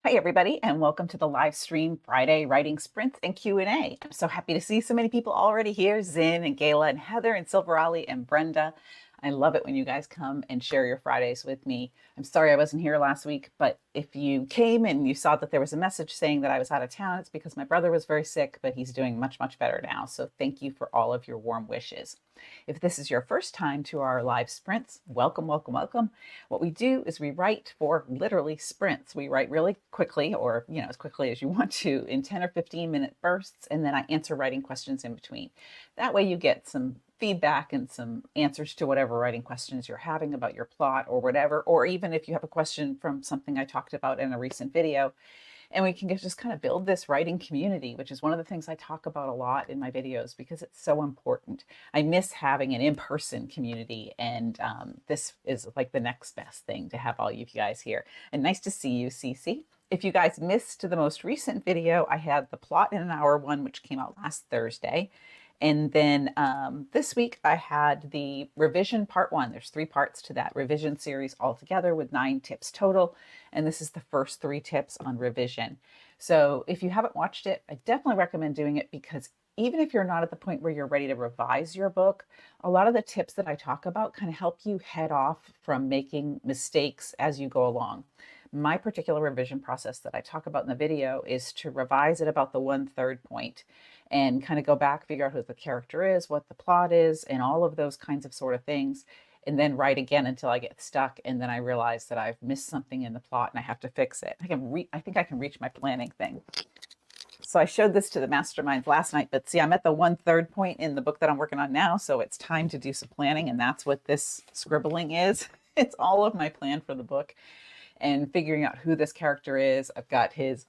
Hi, everybody, and welcome to the live stream Friday Writing Sprints and Q&A. I'm so happy to see so many people already here, Zin and Gayla and Heather and Silverali and Brenda. I love it when you guys come and share your Fridays with me. I'm sorry I wasn't here last week, but if you came and you saw that there was a message saying that I was out of town, it's because my brother was very sick, but he's doing much, much better now. So thank you for all of your warm wishes. If this is your first time to our live sprints, welcome, welcome, welcome. What we do is we write for literally sprints. We write really quickly, or as quickly as you want to, in 10 or 15-minute bursts, and then I answer writing questions in between. That way you get some feedback and some answers to whatever writing questions you're having about your plot or whatever, or even if you have a question from something I talked about in a recent video. And we can just kind of build this writing community, which is one of the things I talk about a lot in my videos because it's so important. I miss having an in-person community, and this is like the next best thing to have all of you guys here. And nice to see you, Cece. If you guys missed the most recent video, I had the Plot in an Hour one, which came out last Thursday. And then this week I had the revision part one. There's 3 parts to that revision series altogether with 9 tips total. And this is the first 3 tips on revision. So if you haven't watched it, I definitely recommend doing it because even if you're not at the point where you're ready to revise your book, a lot of the tips that I talk about kind of help you head off from making mistakes as you go along. My particular revision process that I talk about in the video is to revise at about the 1/3 point and kind of go back, figure out who the character is, what the plot is, and all of those kinds of sort of things, and then write again until I get stuck, and then I realize that I've missed something in the plot and I have to fix it. I think I can reach my planning thing. So I showed this to the masterminds last night, but see, I'm at the 1/3 point in the book that I'm working on now, so it's time to do some planning, and that's what this scribbling is. It's all of my plan for the book and figuring out who this character is. I've got his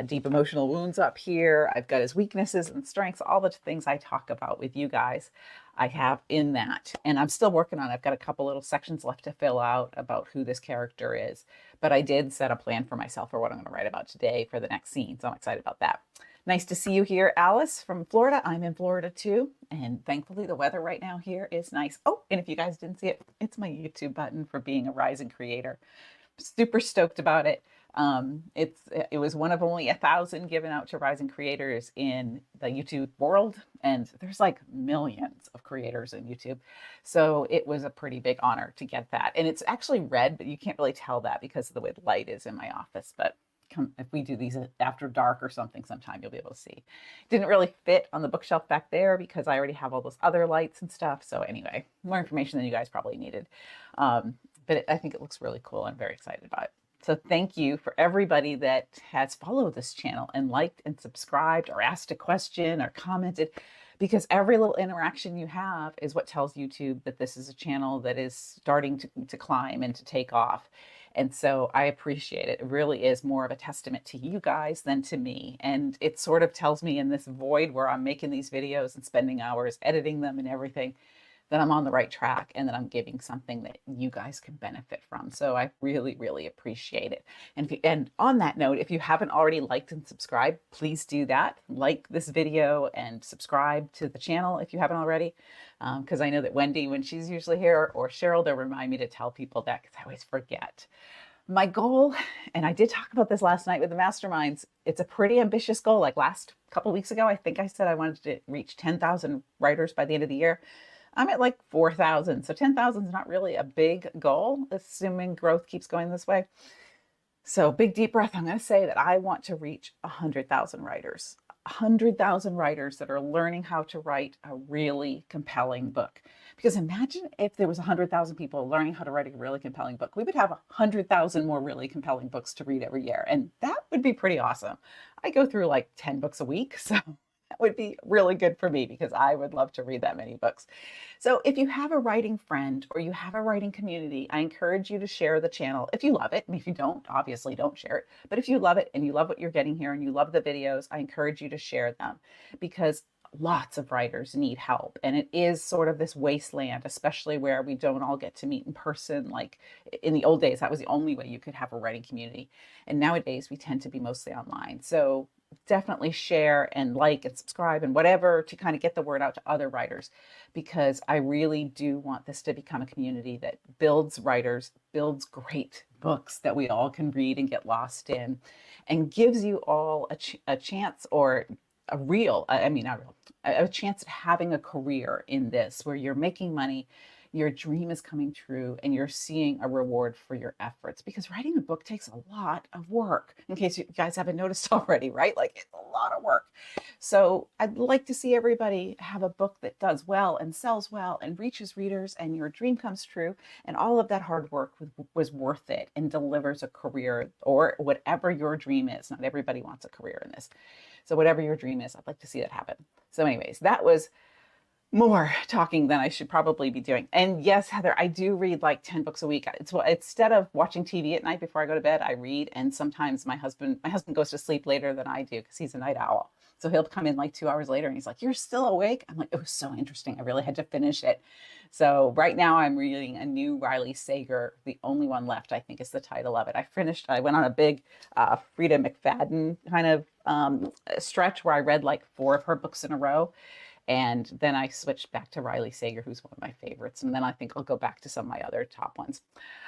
deep emotional wounds up here. I've got his weaknesses and strengths, all the things I talk about with you guys I have in that. And I'm still working on it. I've got a couple little sections left to fill out about who this character is. But I did set a plan for myself for what I'm going to write about today for the next scene. So I'm excited about that. Nice to see you here, Alice from Florida. I'm in Florida too. And thankfully the weather right now here is nice. Oh, and if you guys didn't see it, it's my YouTube button for being a rising creator. Super stoked about it. It was one of only 1,000 given out to rising creators in the YouTube world, and there's like millions of creators in YouTube. So it was a pretty big honor to get that. And it's actually red, but you can't really tell that because of the way the light is in my office. But if we do these after dark or something sometime, you'll be able to see. Didn't really fit on the bookshelf back there because I already have all those other lights and stuff. So anyway, more information than you guys probably needed. But I think it looks really cool. I'm very excited about it. So thank you for everybody that has followed this channel and liked and subscribed or asked a question or commented, because every little interaction you have is what tells YouTube that this is a channel that is starting to climb and to take off. And so I appreciate it. It really is more of a testament to you guys than to me. And it sort of tells me in this void where I'm making these videos and spending hours editing them and everything, that I'm on the right track and that I'm giving something that you guys can benefit from. So I really, really appreciate it. And on that note, if you haven't already liked and subscribed, please do that. Like this video and subscribe to the channel if you haven't already. Because I know that Wendy, when she's usually here, or Cheryl, they'll remind me to tell people that because I always forget. My goal, and I did talk about this last night with the masterminds, it's a pretty ambitious goal. Like last couple of weeks ago, I think I said I wanted to reach 10,000 writers by the end of the year. I'm at like 4,000. So 10,000 is not really a big goal, assuming growth keeps going this way. So big deep breath. I'm going to say that I want to reach 100,000 writers, 100,000 writers that are learning how to write a really compelling book. Because imagine if there was 100,000 people learning how to write a really compelling book. We would have 100,000 more really compelling books to read every year. And that would be pretty awesome. I go through like 10 books a week. So that would be really good for me because I would love to read that many books. So if you have a writing friend or you have a writing community, I encourage you to share the channel if you love it. And if you don't, obviously don't share it. But if you love it and you love what you're getting here and you love the videos, I encourage you to share them because lots of writers need help. And it is sort of this wasteland, especially where we don't all get to meet in person. Like in the old days, that was the only way you could have a writing community. And nowadays we tend to be mostly online. So definitely share and like and subscribe and whatever to kind of get the word out to other writers, because I really do want this to become a community that builds writers, builds great books that we all can read and get lost in, and gives you all a chance, or a real, I mean, not real, a chance at having a career in this where you're making money, your dream is coming true, and you're seeing a reward for your efforts. Because writing a book takes a lot of work, in case you guys haven't noticed already, right? Like, it's a lot of work. So I'd like to see everybody have a book that does well and sells well and reaches readers, and your dream comes true, and all of that hard work was worth it, and delivers a career, or whatever your dream is. Not everybody wants a career in this. So whatever your dream is, I'd like to see that happen. So anyways, that was more talking than I should probably be doing. And yes, Heather, I do read like 10 books a week. It's instead of watching TV at night before I go to bed, I read. And sometimes my husband goes to sleep later than I do because he's a night owl. So he'll come in like 2 hours later and he's like, "You're still awake?" I'm like, "It was so interesting. I really had to finish it." So right now I'm reading a new Riley Sager. The Only One Left, I think, is the title of it. I went on a big Frida McFadden kind of stretch where I read like 4 of her books in a row. And then I switched back to Riley Sager, who's one of my favorites. And then I think I'll go back to some of my other top ones.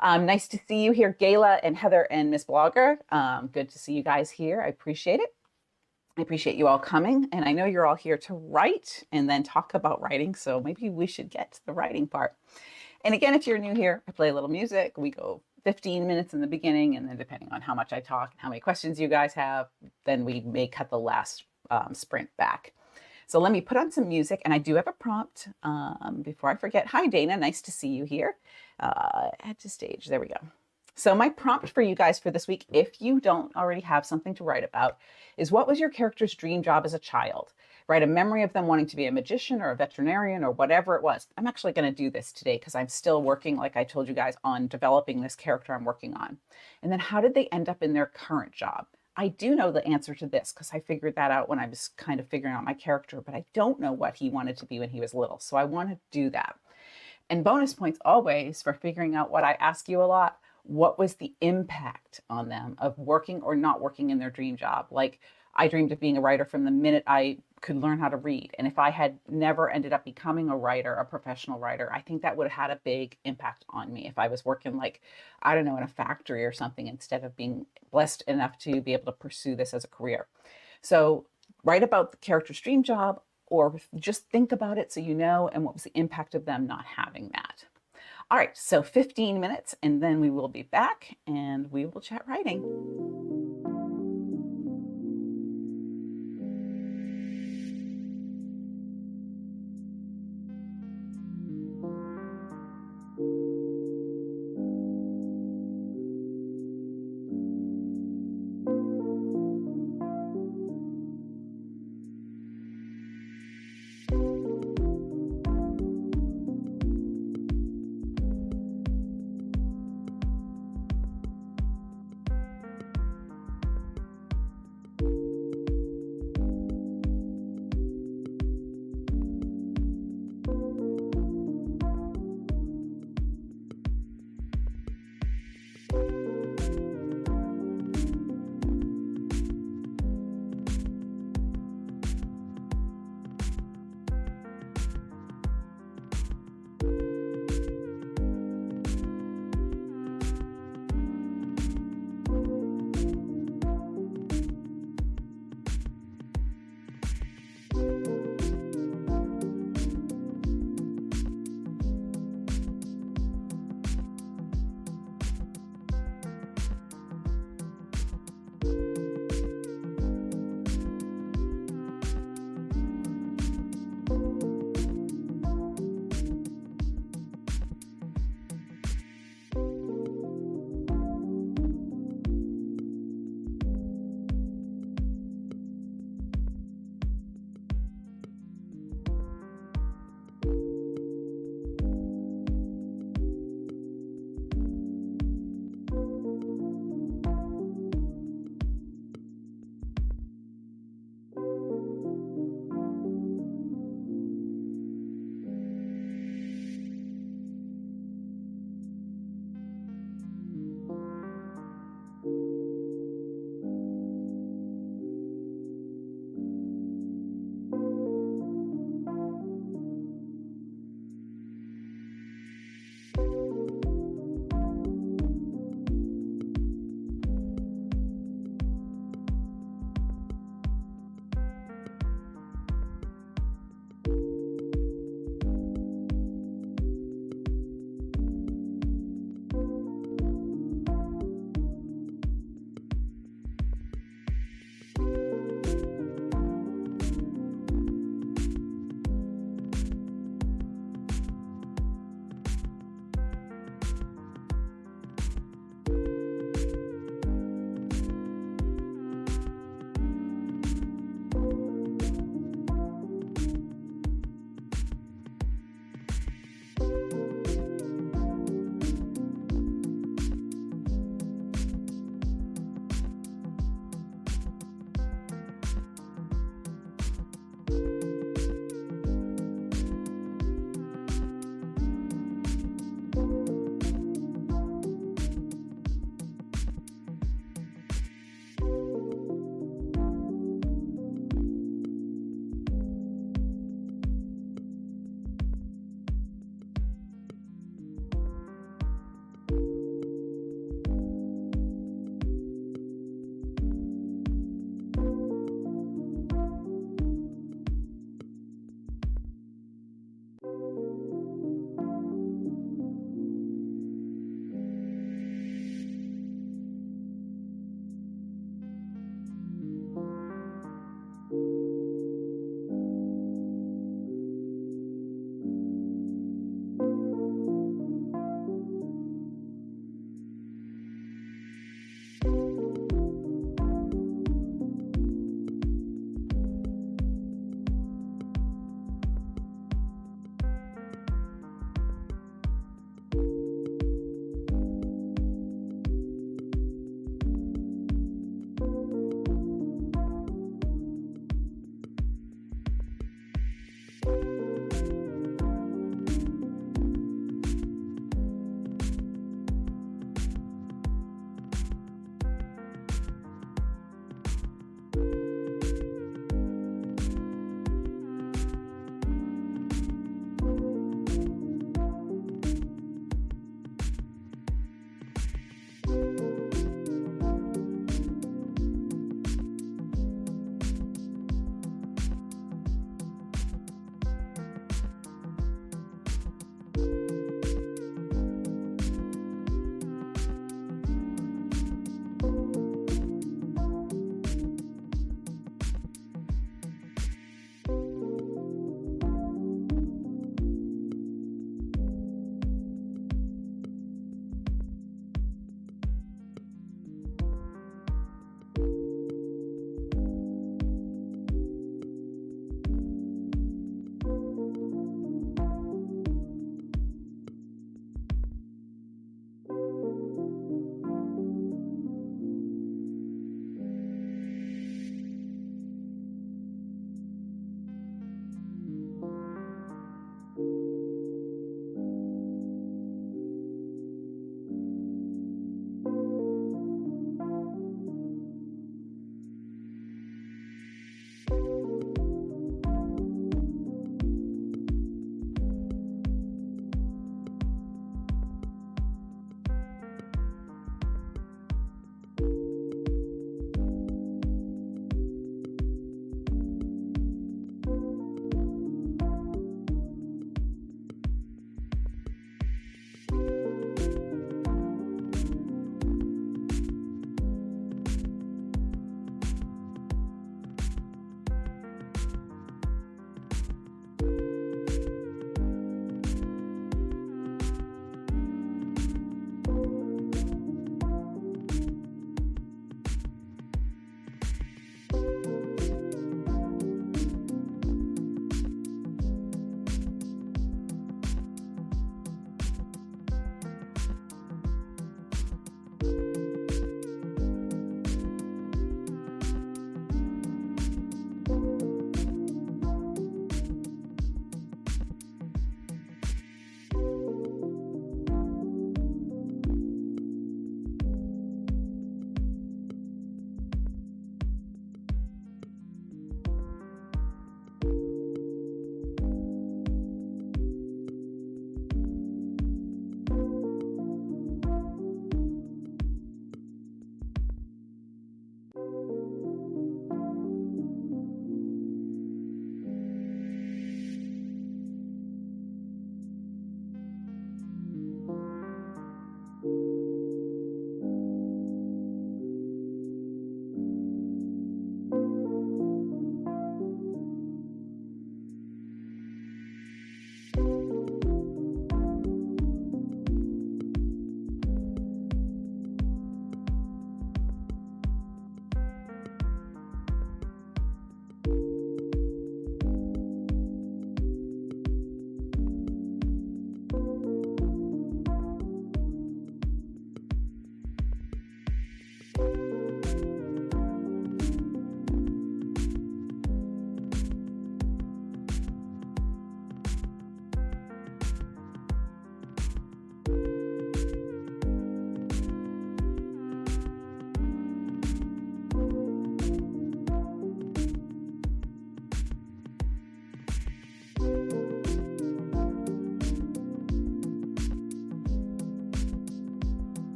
Nice to see you here, Gayla and Heather and Miss Blogger. Good to see you guys here. I appreciate it. I appreciate you all coming. And I know you're all here to write and then talk about writing. So maybe we should get to the writing part. And again, if you're new here, I play a little music. We go 15 minutes in the beginning. And then depending on how much I talk and how many questions you guys have, then we may cut the last sprint back. So let me put on some music, and I do have a prompt before I forget. Hi, Dana. Nice to see you here. Add to stage. There we go. So my prompt for you guys for this week, if you don't already have something to write about, is what was your character's dream job as a child? Write a memory of them wanting to be a magician or a veterinarian or whatever it was. I'm actually going to do this today because I'm still working, like I told you guys, on developing this character I'm working on. And then how did they end up in their current job? I do know the answer to this because I figured that out when I was kind of figuring out my character, but I don't know what he wanted to be when he was little. So I want to do that. And bonus points always for figuring out what I ask you a lot. What was the impact on them of working or not working in their dream job? Like, I dreamed of being a writer from the minute I could learn how to read. And if I had never ended up becoming a writer, a professional writer, I think that would have had a big impact on me if I was working, like, I don't know, in a factory or something, instead of being blessed enough to be able to pursue this as a career. So write about the character's dream job, or just think about it so you know, and what was the impact of them not having that. All right, so 15 minutes, and then we will be back and we will chat writing.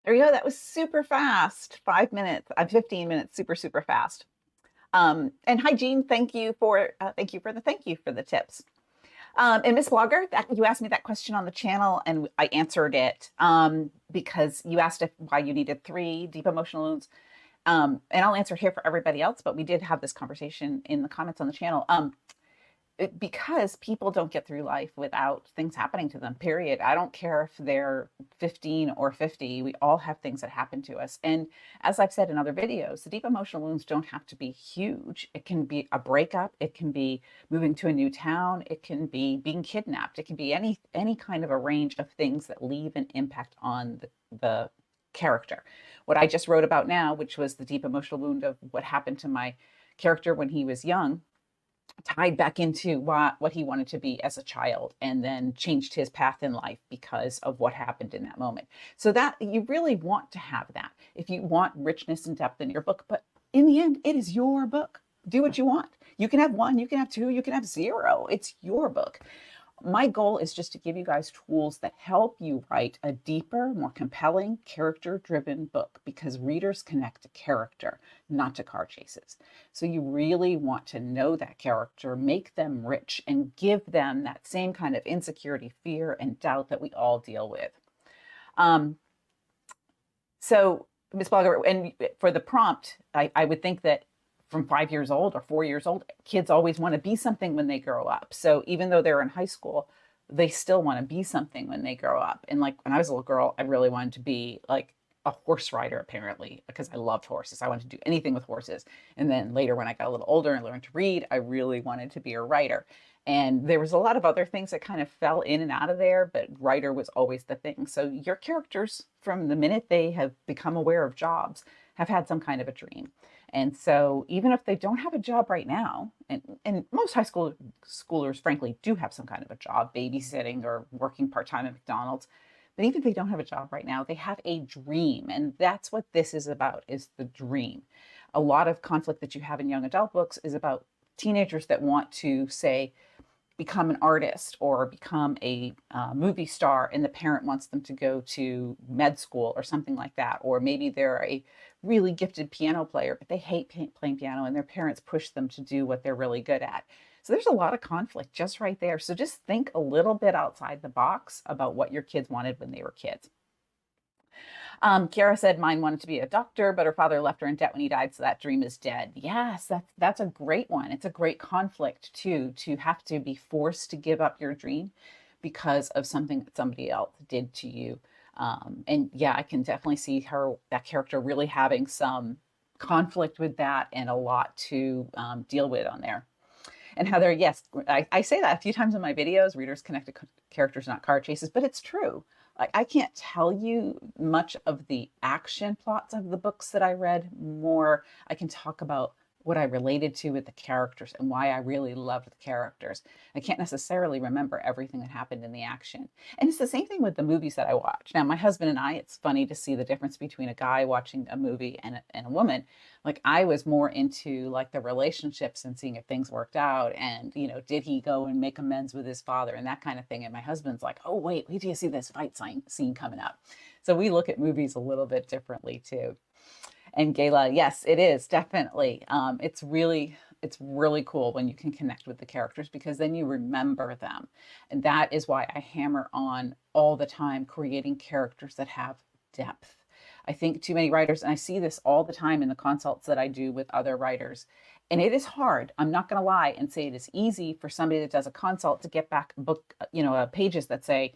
There you go. That was super fast. 5 minutes, 15 minutes, super, super fast. And hi, Jean. Thank you for the tips. And Miss Blogger, you asked me that question on the channel, and I answered it because you asked why you needed 3 deep emotional wounds. And I'll answer here for everybody else, but we did have this conversation in the comments on the channel. Because people don't get through life without things happening to them, period. I don't care if they're 15 or 50, we all have things that happen to us. And as I've said in other videos, the deep emotional wounds don't have to be huge. It can be a breakup, it can be moving to a new town, it can be being kidnapped, it can be any kind of a range of things that leave an impact on the character. What I just wrote about now, which was the deep emotional wound of what happened to my character when he was young, tied back into what he wanted to be as a child, and then changed his path in life because of what happened in that moment. So that you really want to have that if you want richness and depth in your book. But in the end, it is your book. Do what you want. You can have 1, you can have 2, you can have 0. It's your book. My goal is just to give you guys tools that help you write a deeper, more compelling, character-driven book, because readers connect to character, not to car chases. So you really want to know that character, make them rich, and give them that same kind of insecurity, fear, and doubt that we all deal with. So Ms. Blogger, and for the prompt, I would think that from 5 years old or 4 years old, kids always want to be something when they grow up. So even though they're in high school, they still want to be something when they grow up. And like when I was a little girl, I really wanted to be like a horse rider, apparently, because I loved horses. I wanted to do anything with horses. And then later, when I got a little older and learned to read, I really wanted to be a writer. And there was a lot of other things that kind of fell in and out of there, but writer was always the thing. So your characters, from the minute they have become aware of jobs, have had some kind of a dream. And so even if they don't have a job right now, and most schoolers, frankly, do have some kind of a job, babysitting or working part-time at McDonald's, but even if they don't have a job right now, they have a dream. And that's what this is about, is the dream. A lot of conflict that you have in young adult books is about teenagers that want to, say, become an artist or become a movie star, and the parent wants them to go to med school or something like that. Or maybe they're a really gifted piano player, but they hate playing piano, and their parents push them to do what they're really good at. So there's a lot of conflict just right there. So just think a little bit outside the box about what your kids wanted when they were kids. Kiara said mine wanted to be a doctor, but her father left her in debt when he died, so that dream is dead. Yes, that's a great one. It's a great conflict too, to have to be forced to give up your dream because of something that somebody else did to you. And yeah, I can definitely see that character really having some conflict with that and a lot to deal with on there. And Heather, yes, I say that a few times in my videos, readers connect to characters, not car chases, but it's true. I can't tell you much of the action plots of the books that I read. More, I can talk about what I related to with the characters and why I really loved the characters. I can't necessarily remember everything that happened in the action. And it's the same thing with the movies that I watch. Now, my husband and I, it's funny to see the difference between a guy watching a movie and a woman. Like, I was more into like the relationships and seeing if things worked out, and did he go and make amends with his father and that kind of thing. And my husband's like, oh wait till you see this fight scene coming up. So we look at movies a little bit differently too. And Gayla, yes, it is definitely. It's really cool when you can connect with the characters, because then you remember them. And that is why I hammer on all the time creating characters that have depth. I think too many writers, and I see this all the time in the consults that I do with other writers, and it is hard. I'm not going to lie and say it is easy for somebody that does a consult to get back pages that say,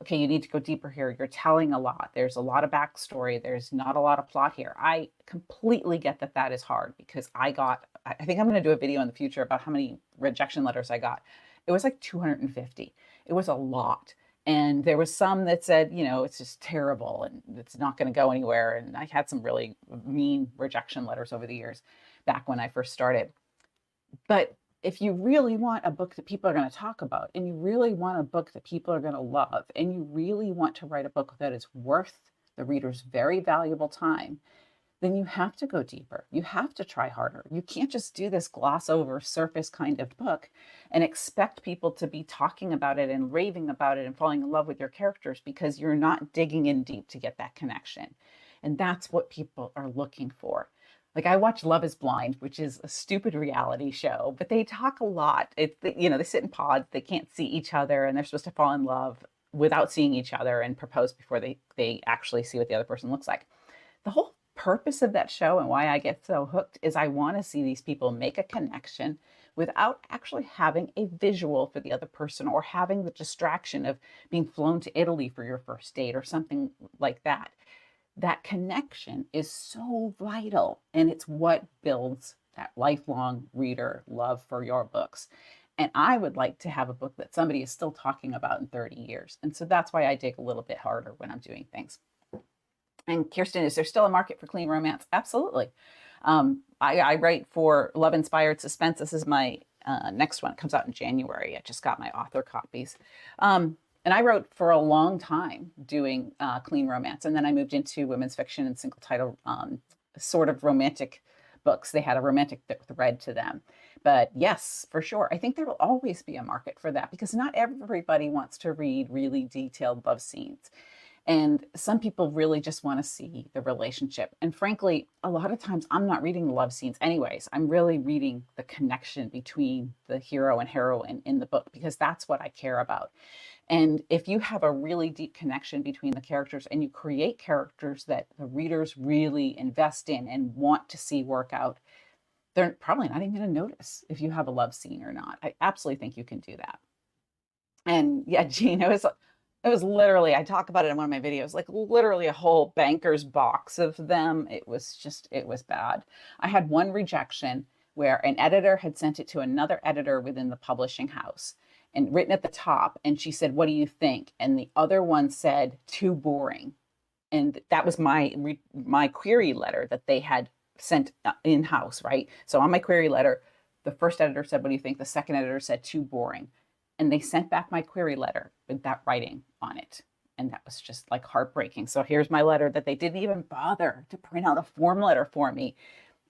okay, you need to go deeper here. You're telling a lot. There's a lot of backstory. There's not a lot of plot here. I completely get that that is hard, because I think I'm going to do a video in the future about how many rejection letters I got. It was like 250. It was a lot. And there was some that said, it's just terrible and it's not going to go anywhere. And I had some really mean rejection letters over the years back when I first started. But if you really want a book that people are going to talk about, and you really want a book that people are going to love, and you really want to write a book that is worth the reader's very valuable time, then you have to go deeper. You have to try harder. You can't just do this gloss over surface kind of book and expect people to be talking about it and raving about it and falling in love with your characters because you're not digging in deep to get that connection. And that's what people are looking for. Like I watch Love is Blind, which is a stupid reality show, but they talk a lot. They sit in pods, they can't see each other, and they're supposed to fall in love without seeing each other and propose before they actually see what the other person looks like. The whole purpose of that show and why I get so hooked is I want to see these people make a connection without actually having a visual for the other person or having the distraction of being flown to Italy for your first date or something like that. That connection is so vital, and it's what builds that lifelong reader love for your books. And I would like to have a book that somebody is still talking about in 30 years. And so that's why I dig a little bit harder when I'm doing things. And Kirsten, is there still a market for clean romance? Absolutely. I write for Love Inspired Suspense. This is my next one. It comes out in January. I just got my author copies. And I wrote for a long time doing clean romance. And then I moved into women's fiction and single title sort of romantic books. They had a romantic thread to them. But yes, for sure. I think there will always be a market for that because not everybody wants to read really detailed love scenes. And some people really just want to see the relationship. And frankly, a lot of times I'm not reading the love scenes anyways. I'm really reading the connection between the hero and heroine in the book because that's what I care about. And if you have a really deep connection between the characters and you create characters that the readers really invest in and want to see work out, they're probably not even going to notice if you have a love scene or not. I absolutely think you can do that. And yeah, Gene, it was literally, I talk about it in one of my videos, like literally a whole banker's box of them. It was bad. I had one rejection where an editor had sent it to another editor within the publishing house and written at the top. And she said, "What do you think?" And the other one said, "Too boring." And that was my query letter that they had sent in-house, right? So on my query letter, the first editor said, "What do you think?" The second editor said, "Too boring." And they sent back my query letter with that writing on it. And that was just like heartbreaking. So here's my letter that they didn't even bother to print out a form letter for me.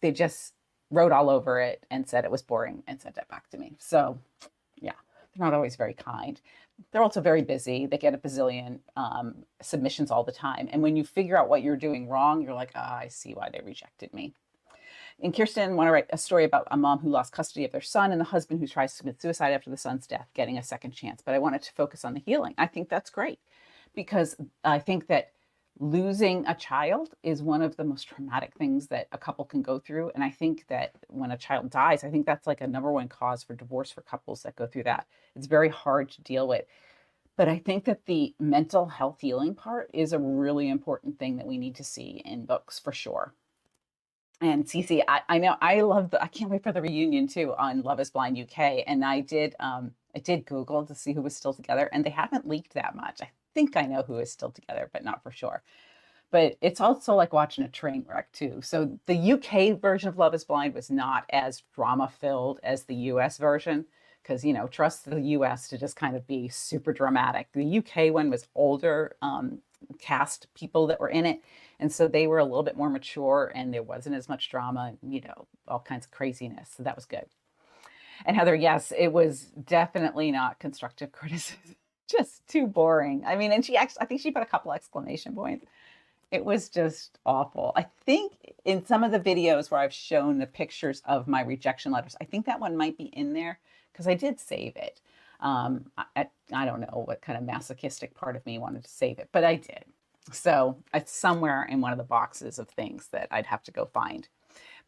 They just wrote all over it and said it was boring and sent it back to me. So yeah, they're not always very kind. They're also very busy. They get a bazillion submissions all the time. And when you figure out what you're doing wrong, you're like, I see why they rejected me. And Kirsten want to write a story about a mom who lost custody of their son and the husband who tries to commit suicide after the son's death, getting a second chance. But I wanted to focus on the healing. I think that's great because I think that losing a child is one of the most traumatic things that a couple can go through. And I think that when a child dies, I think that's like a number one cause for divorce for couples that go through that. It's very hard to deal with. But I think that the mental health healing part is a really important thing that we need to see in books for sure. And Cece, I know I can't wait for the reunion too on Love is Blind UK. And I did Google to see who was still together, and they haven't leaked that much. I think I know who is still together, but not for sure. But it's also like watching a train wreck too. So the UK version of Love is Blind was not as drama filled as the US version because trust the US to just kind of be super dramatic. The UK one was older cast people that were in it, and so they were a little bit more mature, and there wasn't as much drama, all kinds of craziness. So that was good. And Heather, yes, it was definitely not constructive criticism. Just too boring. I mean, and I think she put a couple exclamation points. It was just awful. I think in some of the videos where I've shown the pictures of my rejection letters, I think that one might be in there because I did save it. I don't know what kind of masochistic part of me wanted to save it, but I did. So it's somewhere in one of the boxes of things that I'd have to go find.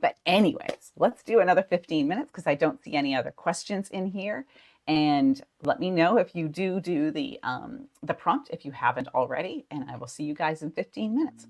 But anyways, let's do another 15 minutes because I don't see any other questions in here. And let me know if you do the prompt if you haven't already, and I will see you guys in 15 minutes.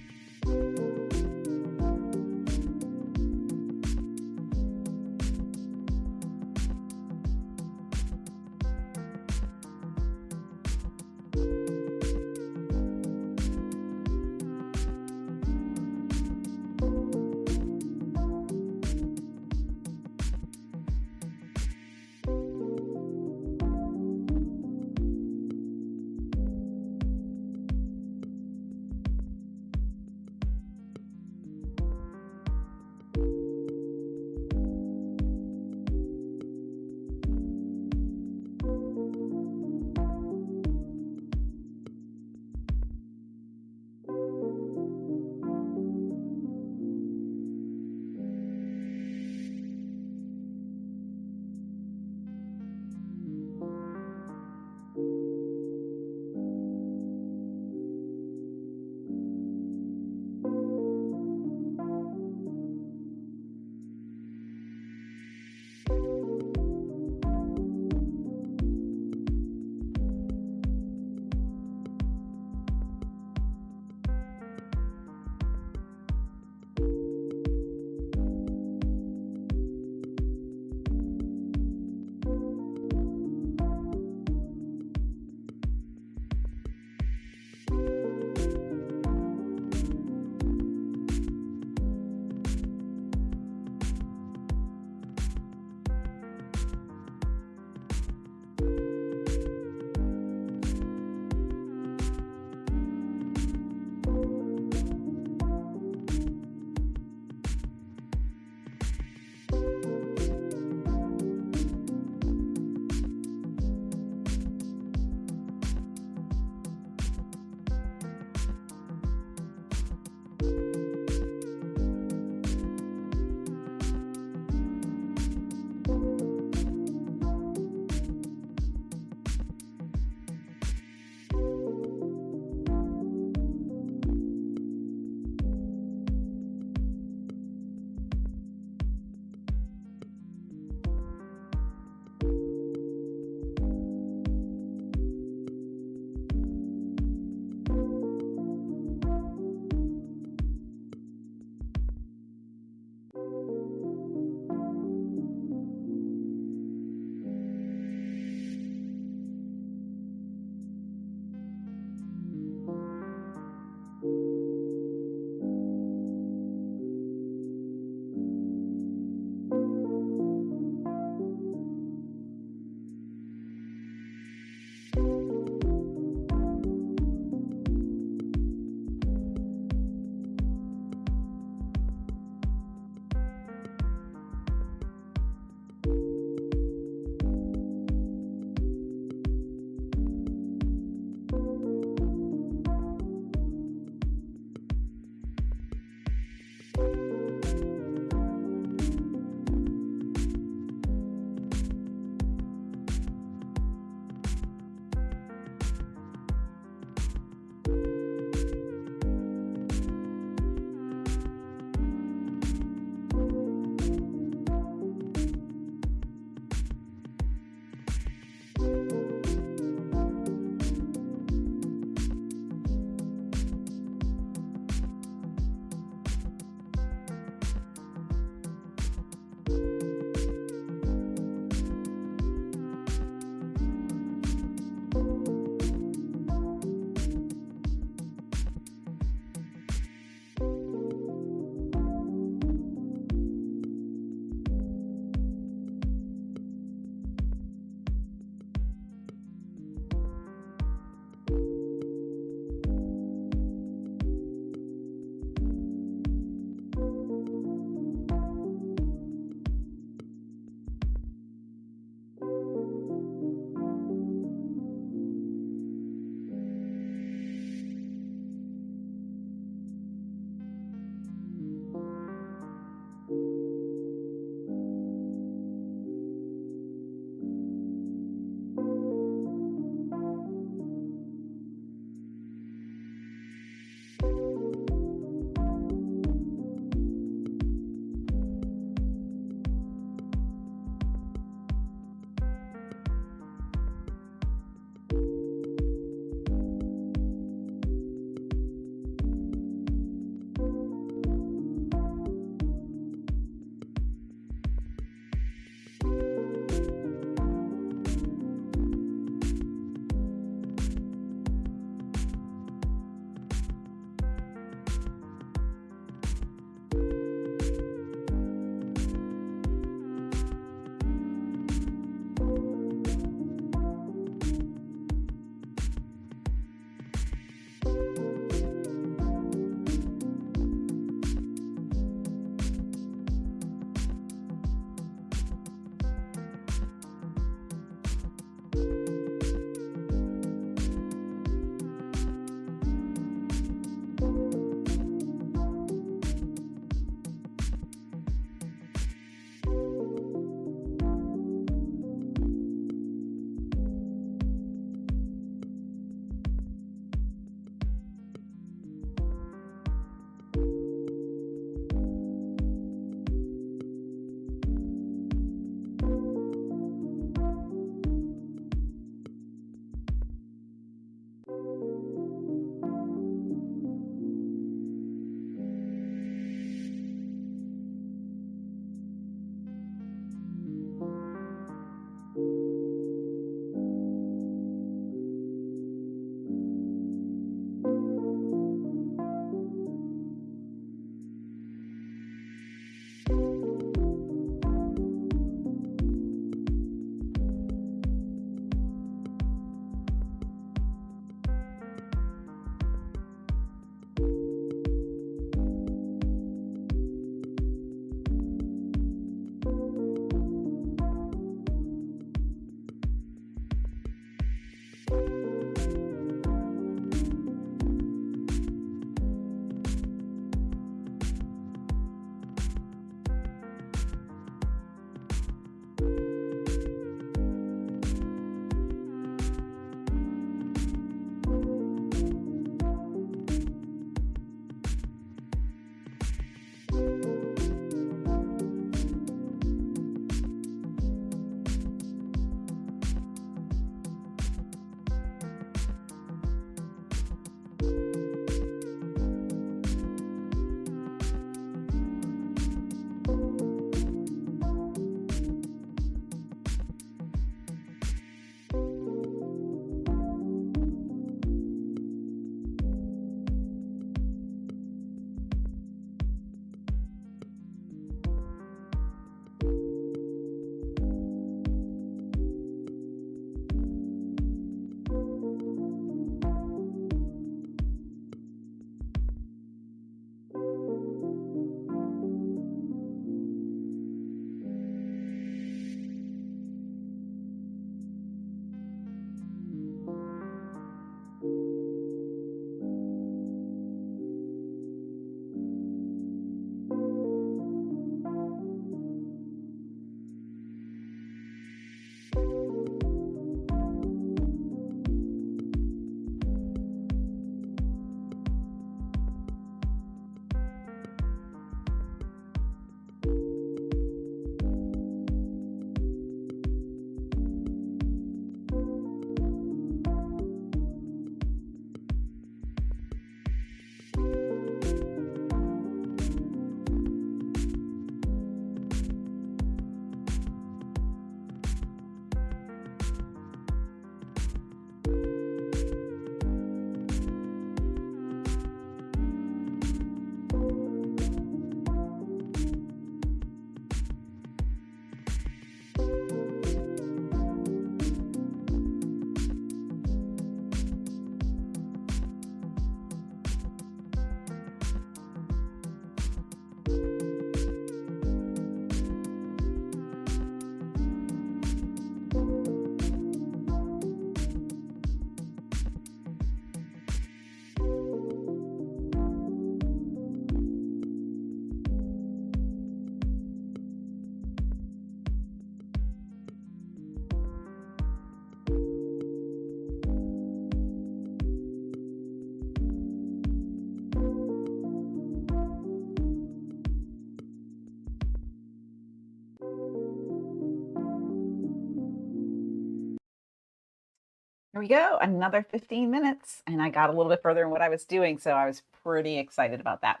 Here we go, another 15 minutes. And I got a little bit further in what I was doing, so I was pretty excited about that.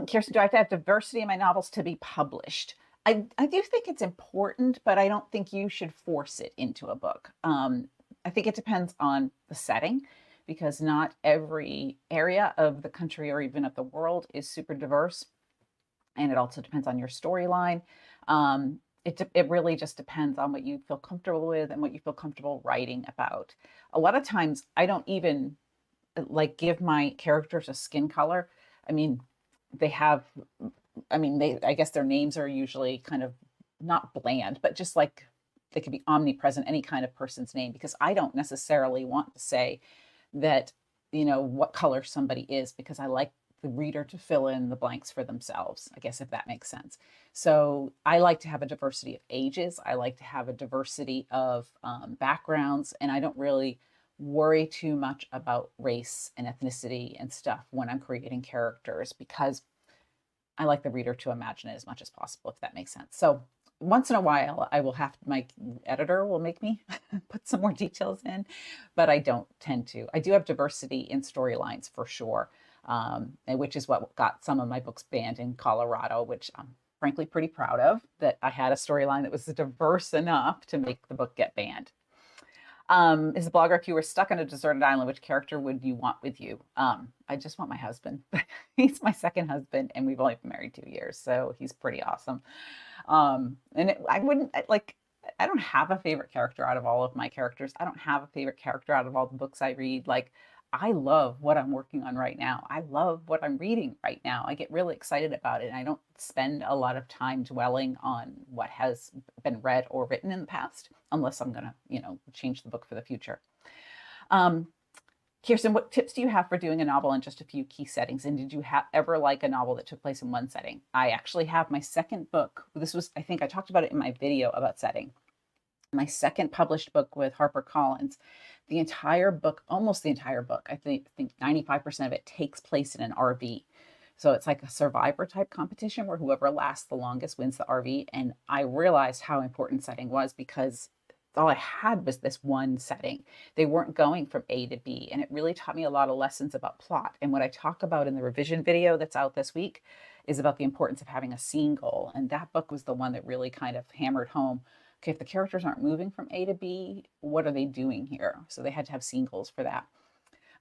Kirsten, do I have to have diversity in my novels to be published? I do think it's important, but I don't think you should force it into a book. I think it depends on the setting because not every area of the country or even of the world is super diverse. And it also depends on your storyline. It really just depends on what you feel comfortable with and what you feel comfortable writing about. A lot of times, I don't even like give my characters a skin color. I mean, they have, I guess their names are usually kind of not bland, but just like they could be omnipresent, any kind of person's name, because I don't necessarily want to say that, what color somebody is, because I like the reader to fill in the blanks for themselves, I guess, if that makes sense. So I like to have a diversity of ages. I like to have a diversity of backgrounds, and I don't really worry too much about race and ethnicity and stuff when I'm creating characters because I like the reader to imagine it as much as possible, if that makes sense. So once in a while, my editor will make me put some more details in, but I don't tend to. I do have diversity in storylines for sure, which is what got some of my books banned in Colorado, which I'm frankly pretty proud of, that I had a storyline that was diverse enough to make the book get banned. Is a blogger, if you were stuck on a deserted island, which character would you want with you? I just want my husband. He's my second husband, and we've only been married 2 years, so he's pretty awesome. I wouldn't like, I don't have a favorite character out of all of my characters. I don't have a favorite character out of all the books I read. Like, I love what I'm working on right now. I love what I'm reading right now. I get really excited about it. And I don't spend a lot of time dwelling on what has been read or written in the past, unless I'm going to, change the book for the future. Kirsten, what tips do you have for doing a novel in just a few key settings? And did you ever like a novel that took place in one setting? I actually have my second book. This was, I think I talked about it in my video about setting. My second published book with HarperCollins, the entire book, almost the entire book, I think 95% of it takes place in an RV. So it's like a survivor type competition where whoever lasts the longest wins the RV. And I realized how important setting was because all I had was this one setting. They weren't going from A to B. And it really taught me a lot of lessons about plot. And what I talk about in the revision video that's out this week is about the importance of having a scene goal. And that book was the one that really kind of hammered home, okay, if the characters aren't moving from A to B, what are they doing here? So they had to have scene goals for that.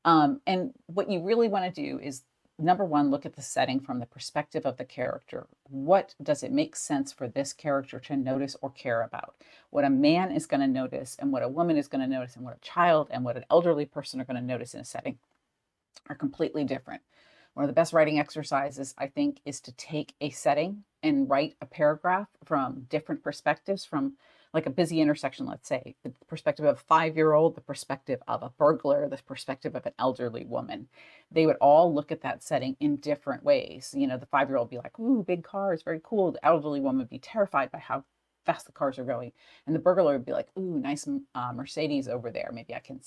And what you really want to do is, number one, look at the setting from the perspective of the character. What does it make sense for this character to notice or care about? What a man is going to notice and what a woman is going to notice and what a child and what an elderly person are going to notice in a setting are completely different. One of the best writing exercises, I think, is to take a setting and write a paragraph from different perspectives, from like a busy intersection, let's say, the perspective of a 5-year-old, the perspective of a burglar, the perspective of an elderly woman. They would all look at that setting in different ways. The 5-year-old would be like, ooh, big cars, very cool. The elderly woman would be terrified by how fast the cars are going. And the burglar would be like, ooh, nice Mercedes over there. Maybe I can,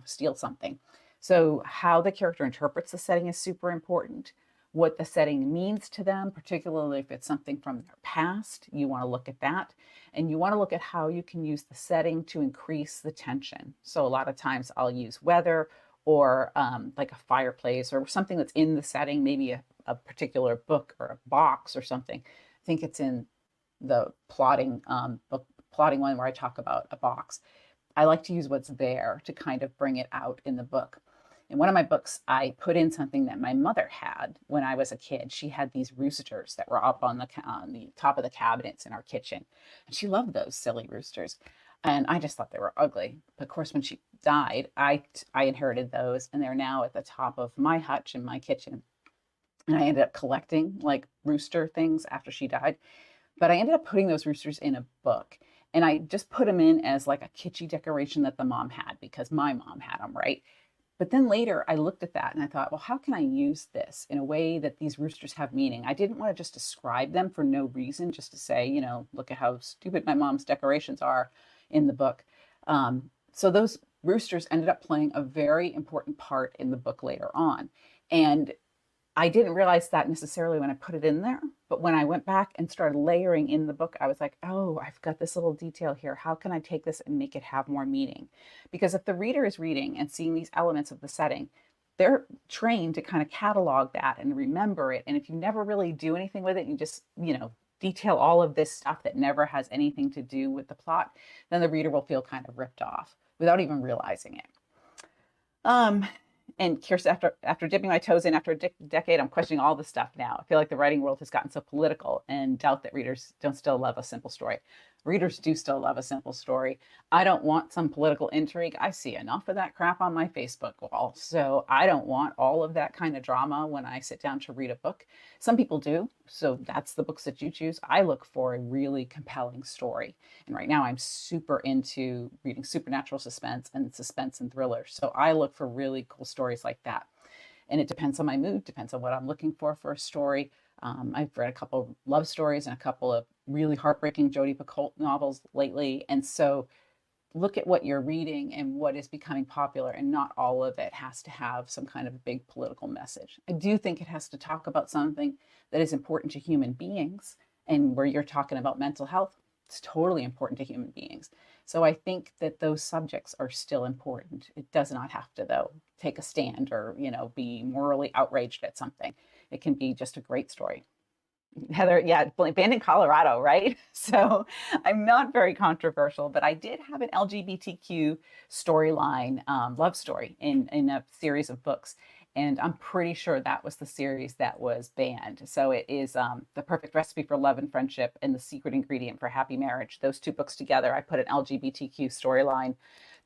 steal something. So how the character interprets the setting is super important. What the setting means to them, particularly if it's something from their past, you want to look at that. And you want to look at how you can use the setting to increase the tension. So a lot of times I'll use weather or like a fireplace or something that's in the setting, maybe a particular book or a box or something. I think it's in the plotting book, plotting one where I talk about a box. I like to use what's there to kind of bring it out in the book. In one of my books, I put in something that my mother had when I was a kid. She had these roosters that were up on the top of the cabinets in our kitchen. And she loved those silly roosters. And I just thought they were ugly. But of course, when she died, I inherited those. And they're now at the top of my hutch in my kitchen. And I ended up collecting like rooster things after she died. But I ended up putting those roosters in a book. And I just put them in as like a kitschy decoration that the mom had because my mom had them, right? But then later I looked at that and I thought, well, how can I use this in a way that these roosters have meaning? I didn't want to just describe them for no reason, just to say, look at how stupid my mom's decorations are in the book. So those roosters ended up playing a very important part in the book later on. And I didn't realize that necessarily when I put it in there, but when I went back and started layering in the book, I was like, oh, I've got this little detail here. How can I take this and make it have more meaning? Because if the reader is reading and seeing these elements of the setting, they're trained to kind of catalog that and remember it. And if you never really do anything with it, you just, detail all of this stuff that never has anything to do with the plot, then the reader will feel kind of ripped off without even realizing it. And Kirsten, after dipping my toes in after a decade, I'm questioning all this stuff now. I feel like the writing world has gotten so political and doubt that readers don't still love a simple story. Readers do still love a simple story. I don't want some political intrigue. I see enough of that crap on my Facebook wall. So I don't want all of that kind of drama when I sit down to read a book. Some people do. So that's the books that you choose. I look for a really compelling story. And right now I'm super into reading supernatural suspense and thrillers. So I look for really cool stories like that. And it depends on my mood, depends on what I'm looking for a story. I've read a couple of love stories and a couple of really heartbreaking Jodi Picoult novels lately. And so look at what you're reading and what is becoming popular, and not all of it has to have some kind of big political message. I do think it has to talk about something that is important to human beings, and where you're talking about mental health, it's totally important to human beings. So I think that those subjects are still important. It does not have to, though, take a stand or, be morally outraged at something. It can be just a great story. Heather, yeah, banned in Colorado, right? So I'm not very controversial, but I did have an LGBTQ storyline, love story in a series of books. And I'm pretty sure that was the series that was banned. So it is The Perfect Recipe for Love and Friendship and The Secret Ingredient for Happy Marriage. Those two books together, I put an LGBTQ storyline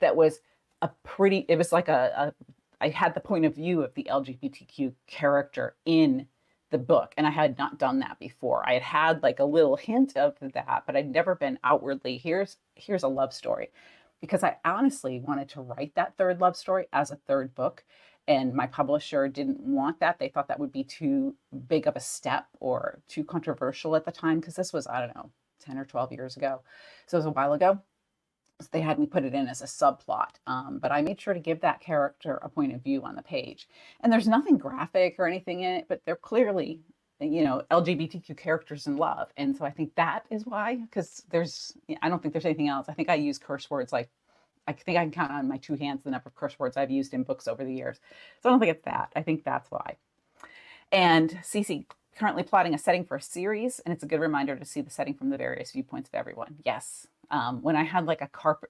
that was it was like I had the point of view of the LGBTQ character in the book, and I had not done that before. I had like a little hint of that, but I'd never been outwardly, here's a love story, because I honestly wanted to write that third love story as a third book, and my publisher didn't want that. They thought that would be too big of a step or too controversial at the time, because this was, I don't know, 10 or 12 years ago. So it was a while ago. So they had me put it in as a subplot, but I made sure to give that character a point of view on the page. And there's nothing graphic or anything in it, but they're clearly, LGBTQ characters in love. And so I think that is why, because I don't think there's anything else. I think I use curse words like, I think I can count on my two hands the number of curse words I've used in books over the years. So I don't think it's that. I think that's why. And Cece, currently plotting a setting for a series, and it's a good reminder to see the setting from the various viewpoints of everyone. Yes. When I had like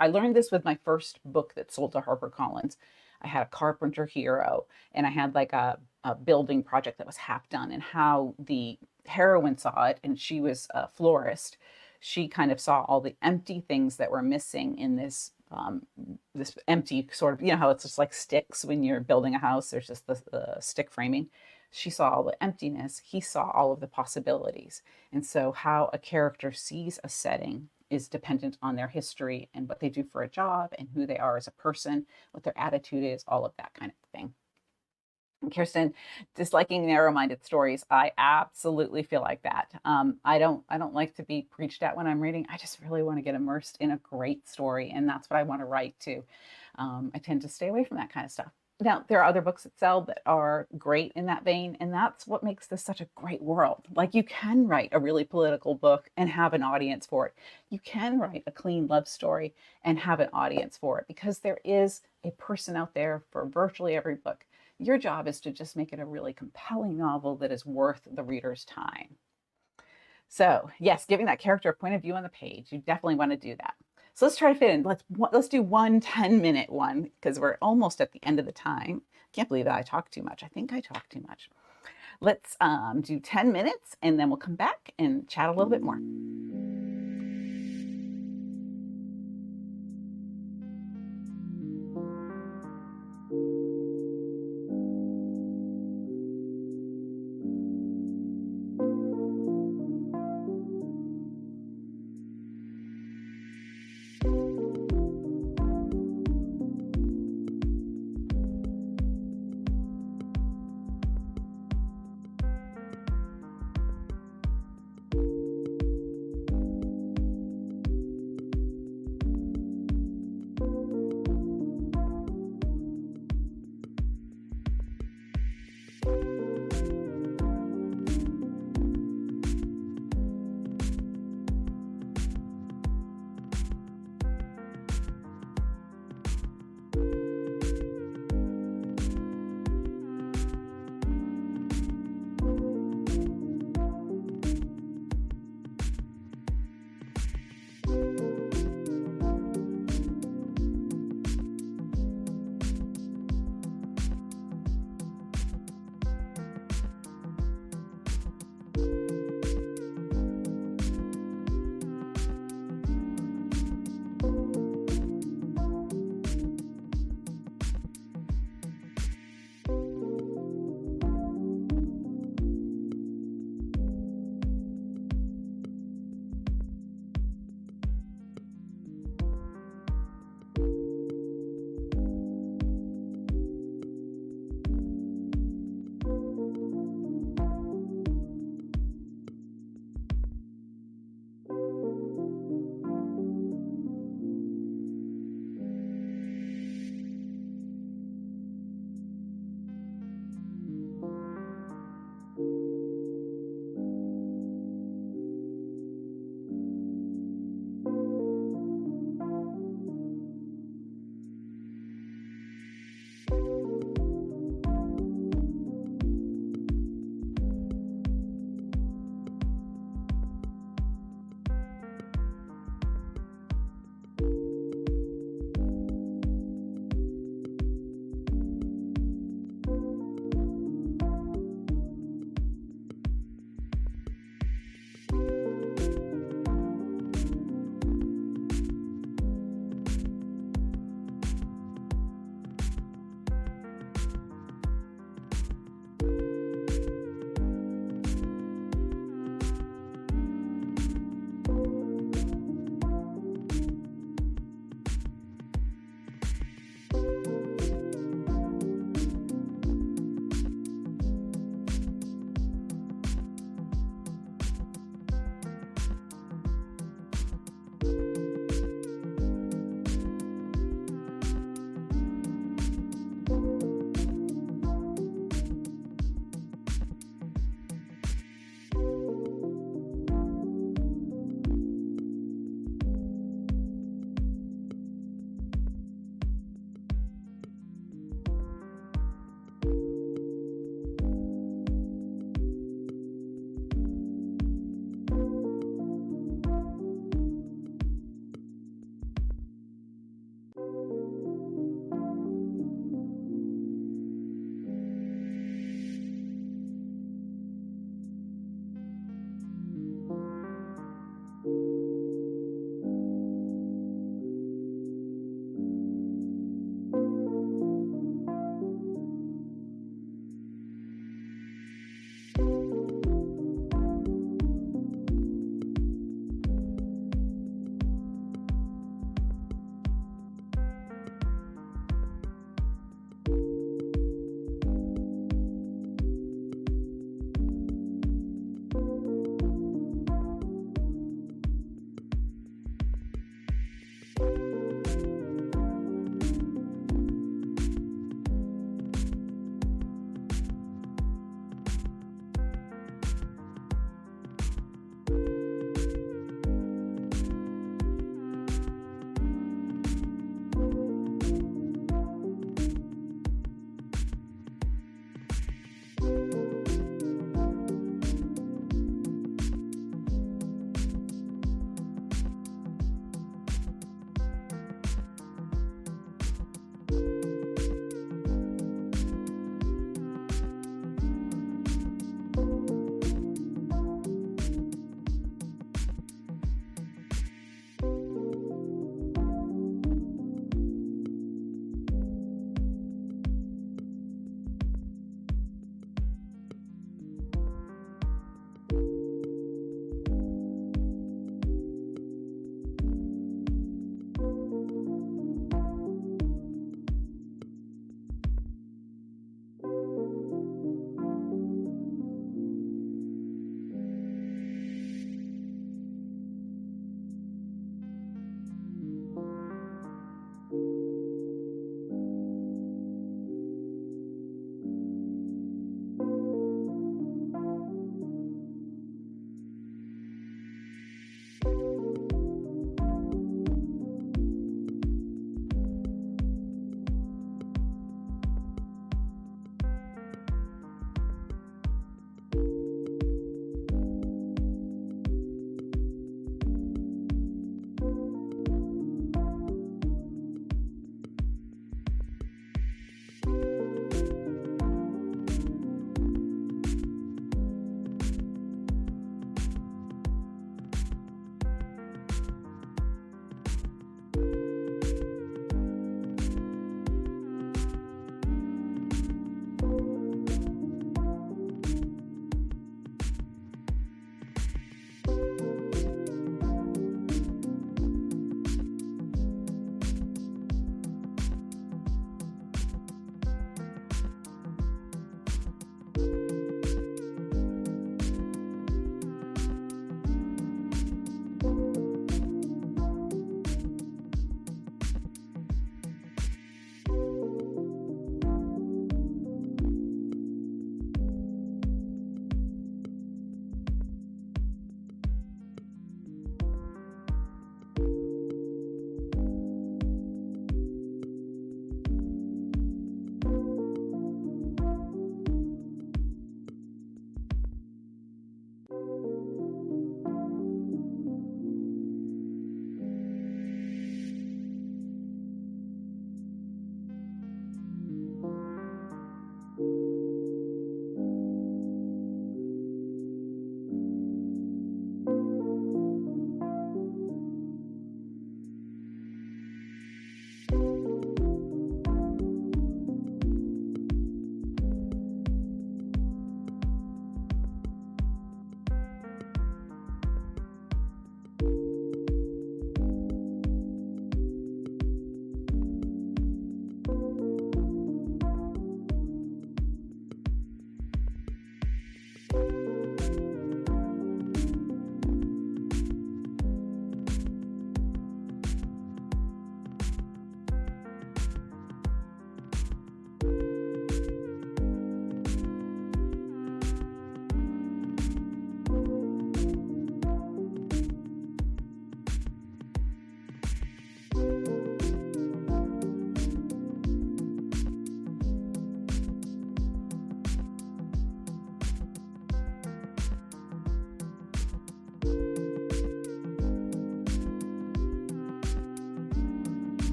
I learned this with my first book that sold to HarperCollins. I had a carpenter hero, and I had like a building project that was half done, and how the heroine saw it, and she was a florist. She kind of saw all the empty things that were missing in this empty sort of, how it's just like sticks when you're building a house, there's just the stick framing. She saw all the emptiness. He saw all of the possibilities. And so how a character sees a setting is dependent on their history and what they do for a job and who they are as a person, what their attitude is, all of that kind of thing. And Kirsten, disliking narrow-minded stories, I absolutely feel like that. I don't like to be preached at when I'm reading. I just really want to get immersed in a great story, and that's what I want to write too. I tend to stay away from that kind of stuff. Now, there are other books that sell that are great in that vein, and that's what makes this such a great world. Like, you can write a really political book and have an audience for it. You can write a clean love story and have an audience for it, because there is a person out there for virtually every book. Your job is to just make it a really compelling novel that is worth the reader's time. So, yes, giving that character a point of view on the page, you definitely want to do that. So let's try to fit in. Let's do one 10-minute one, because we're almost at the end of the time. Can't believe that I talked too much. I think I talked too much. Let's do 10 minutes, and then we'll come back and chat a little bit more.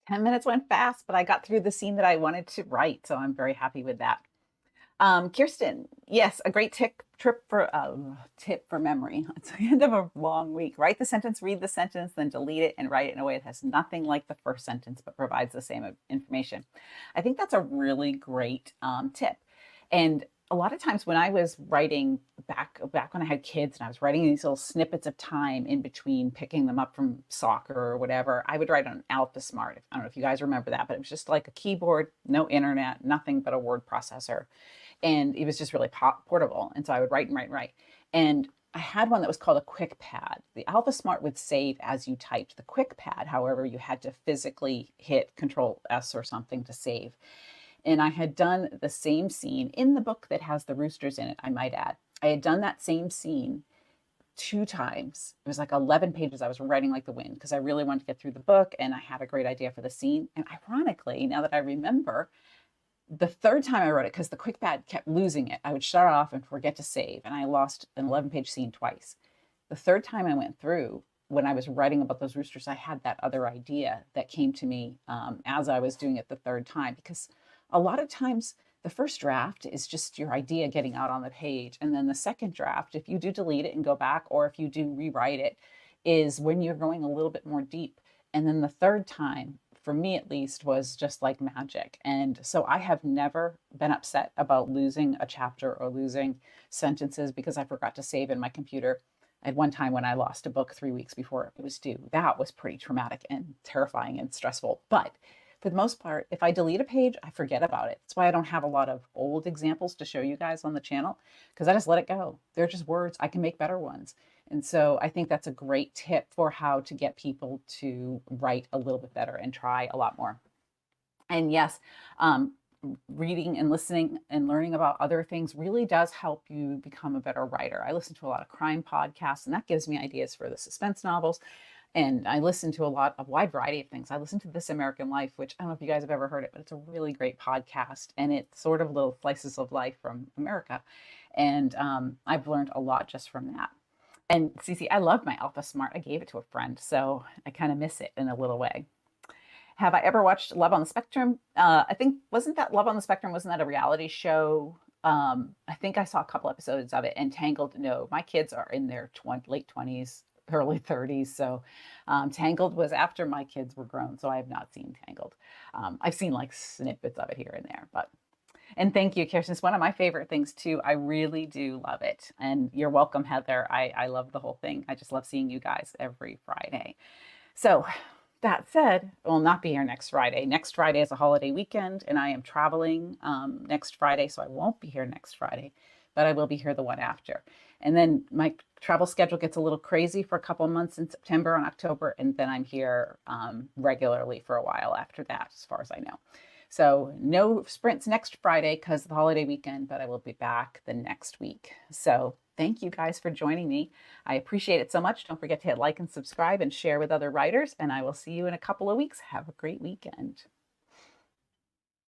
10 minutes went fast, but I got through the scene that I wanted to write, so I'm very happy with that. Kirsten, yes, a great tip for memory. It's the end of a long week. Write the sentence, read the sentence, then delete it and write it in a way that has nothing like the first sentence, but provides the same information. I think that's a really great tip. And a lot of times when I was writing back when I had kids and I was writing these little snippets of time in between picking them up from soccer or whatever, I would write on Alpha Smart. I don't know if you guys remember that, but it was just like a keyboard, no internet, nothing but a word processor. And it was just really portable. And so I would write and write and write. And I had one that was called a quick pad. The Alpha Smart would save as you typed. The quick pad, however, you had to physically hit Control S or something to save. And I had done the same scene in the book that has the roosters in it, I might add. I had done that same scene 2 times. It was like 11 pages. I was writing like the wind because I really wanted to get through the book and I had a great idea for the scene. And ironically, now that I remember, the third time I wrote it, because the quick pad kept losing it, I would shut off and forget to save. And I lost an 11-page scene twice. The third time I went through, when I was writing about those roosters, I had that other idea that came to me as I was doing it the third time, because a lot of times the first draft is just your idea getting out on the page. And then the second draft, if you do delete it and go back, or if you do rewrite it, is when you're going a little bit more deep. And then the third time, for me at least, was just like magic. And so I have never been upset about losing a chapter or losing sentences because I forgot to save in my computer. At one time when I lost a book 3 weeks before it was due, that was pretty traumatic and terrifying and stressful. But for the most part, if I delete a page, I forget about it. That's why I don't have a lot of old examples to show you guys on the channel, because I just let it go. They're just words. I can make better ones. And so I think that's a great tip for how to get people to write a little bit better and try a lot more. And yes, reading and listening and learning about other things really does help you become a better writer. I listen to a lot of crime podcasts, and that gives me ideas for the suspense novels. And I listen to a wide variety of things. I listen to This American Life, which I don't know if you guys have ever heard it, but it's a really great podcast. And it's sort of little slices of life from America. And I've learned a lot just from that. And Cece, I love my Alpha Smart. I gave it to a friend, so I kind of miss it in a little way. Have I ever watched Love on the Spectrum? I think, wasn't that Love on the Spectrum? Wasn't that a reality show? I think I saw a couple episodes of it. And Tangled, no, my kids are in their late 20s, early 30s. So Tangled was after my kids were grown. So I have not seen Tangled. I've seen like snippets of it here and there, but. And thank you, Kirsten. It's one of my favorite things too. I really do love it. And you're welcome, Heather. I love the whole thing. I just love seeing you guys every Friday. So that said, I will not be here next Friday. Next Friday is a holiday weekend, and I am traveling next Friday, so I won't be here next Friday, but I will be here the one after. And then my travel schedule gets a little crazy for a couple of months in September and October, and then I'm here regularly for a while after that, as far as I know. So no sprints next Friday because of the holiday weekend, but I will be back the next week. So thank you guys for joining me. I appreciate it so much. Don't forget to hit like and subscribe and share with other writers, and I will see you in a couple of weeks. Have a great weekend.